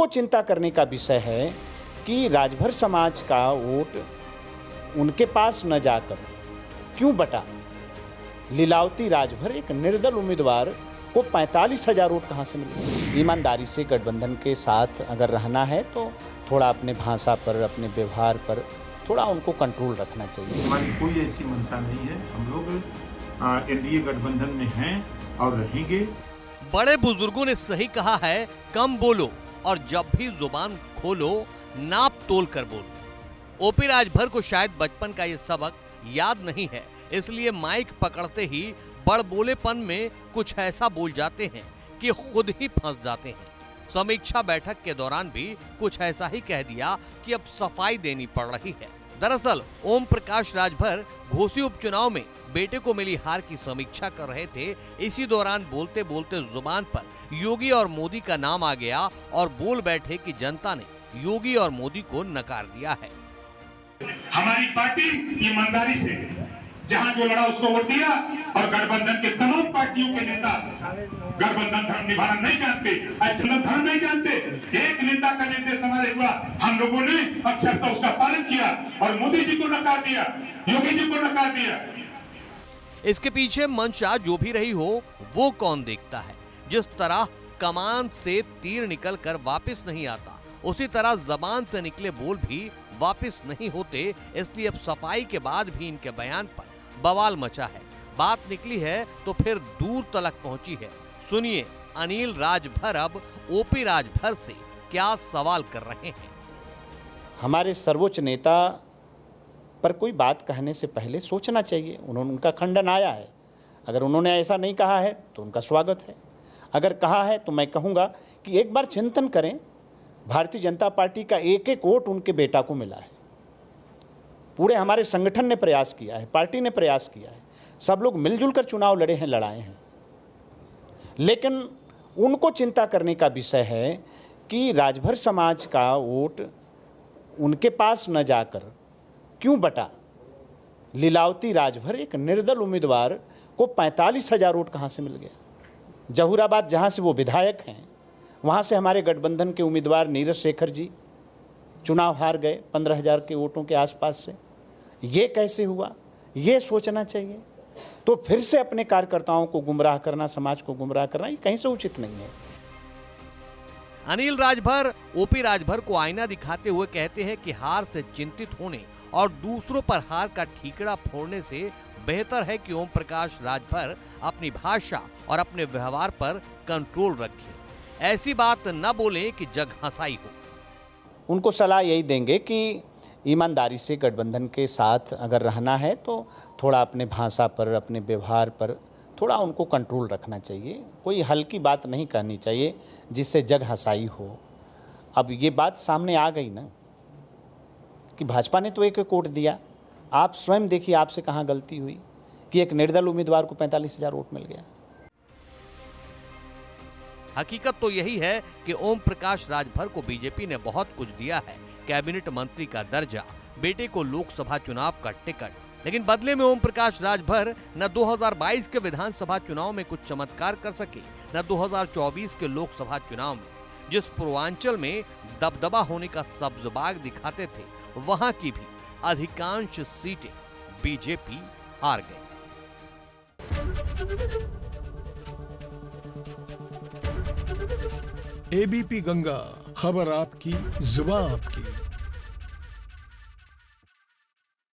उनको चिंता करने का विषय है कि राजभर समाज का वोट उनके पास न जाकर क्यों बटा। लीलावती राजभर एक निर्दल उम्मीदवार को 45,000 वोट कहाँ से मिले। ईमानदारी से गठबंधन के साथ अगर रहना है तो थोड़ा अपने भाषा पर, अपने व्यवहार पर थोड़ा उनको कंट्रोल रखना चाहिए। हमारी कोई ऐसी मंशा नहीं है, हम लोग एनडीए गठबंधन में हैं और रहेंगे। बड़े बुजुर्गों ने सही कहा है, कम बोलो और जब भी जुबान खोलो नाप तोल कर बोलो। ओपी राजभर को शायद बचपन का ये सबक याद नहीं है, इसलिए माइक पकड़ते ही बड़बोलेपन में कुछ ऐसा बोल जाते हैं कि खुद ही फंस जाते हैं। समीक्षा बैठक के दौरान भी कुछ ऐसा ही कह दिया कि अब सफाई देनी पड़ रही है। दरअसल ओम प्रकाश राजभर घोसी उपचुनाव में बेटे को मिली हार की समीक्षा कर रहे थे। इसी दौरान बोलते बोलते जुबान पर योगी और मोदी का नाम आ गया और बोल बैठे कि जनता ने योगी और मोदी को नकार दिया है। हमारी पार्टी ईमानदारी से जहां जो लड़ा उसको वोट दिया और गठबंधन के तमाम पार्टियों के नेता गठबंधन धर्म निभाना नहीं जानते, धर्म नहीं जानते। एक नेता का निर्देश हमारे हुआ, हम लोगों ने अक्षरशः उसका पालन किया और मोदी जी को नकार दिया, योगी जी को नकार दिया। इसके पीछे मंशा जो भी रही हो वो कौन देखता है। जिस तरह कमान से तीर निकलकर वापस नहीं आता, उसी तरह जबान से निकले बोल भी वापस नहीं होते। इसलिए अब सफाई के बाद भी इनके बयान पर बवाल मचा है। बात निकली है तो फिर दूर तलक पहुंची है। सुनिए अनिल राजभर अब ओपी राजभर से क्या सवाल कर रहे हैं। हमारे सर्वोच्च नेता पर कोई बात कहने से पहले सोचना चाहिए। उनका खंडन आया है, अगर उन्होंने ऐसा नहीं कहा है तो उनका स्वागत है। अगर कहा है तो मैं कहूँगा कि एक बार चिंतन करें। भारतीय जनता पार्टी का एक एक वोट उनके बेटा को मिला है। पूरे हमारे संगठन ने प्रयास किया है, पार्टी ने प्रयास किया है, सब लोग मिलजुल कर चुनाव लड़े हैं, लड़ाए हैं। लेकिन उनको चिंता करने का विषय है कि राजभर समाज का वोट उनके पास न जाकर क्यों बटा। लीलावती राजभर एक निर्दल उम्मीदवार को 45,000 वोट कहाँ से मिल गया। जहूराबाद जहाँ से वो विधायक हैं, वहाँ से हमारे गठबंधन के उम्मीदवार नीरज शेखर जी चुनाव हार गए 15,000 के वोटों के आसपास से। ये कैसे हुआ, ये सोचना चाहिए। तो फिर से अपने कार्यकर्ताओं को गुमराह करना, समाज को गुमराह करना, ये कहीं से उचित नहीं है। अनिल राजभर ओपी राजभर को आईना दिखाते हुए कहते हैं कि हार से चिंतित होने और दूसरों पर हार का ठीकरा फोड़ने से बेहतर है कि ओम प्रकाश राजभर अपनी भाषा और अपने व्यवहार पर कंट्रोल रखें। ऐसी बात न बोले कि जग हंसाई हो। उनको सलाह यही देंगे कि ईमानदारी से गठबंधन के साथ अगर रहना है तो थोड़ा अपने भाषा पर, अपने व्यवहार पर थोड़ा उनको कंट्रोल रखना चाहिए। कोई हल्की बात नहीं कहनी चाहिए जिससे जग हंसाई हो। अब ये बात सामने आ गई ना कि भाजपा ने तो एक एक वोट दिया। आप स्वयं देखिए आपसे कहाँ गलती हुई कि एक निर्दल उम्मीदवार को 45,000 वोट मिल गया। हकीकत तो यही है कि ओम प्रकाश राजभर को बीजेपी ने बहुत कुछ दिया है, कैबिनेट मंत्री का दर्जा, बेटे को लोकसभा चुनाव का टिकट, लेकिन बदले में ओम प्रकाश राजभर न 2022 के विधानसभा चुनाव में कुछ चमत्कार कर सके, न 2024 के लोकसभा चुनाव में जिस पूर्वांचल में दबदबा होने का सब्जबाग दिखाते थे, वहां की भी अधिकांश सीटें बीजेपी हार गई। एबीपी गंगा, खबर आपकी, जुबान आपकी।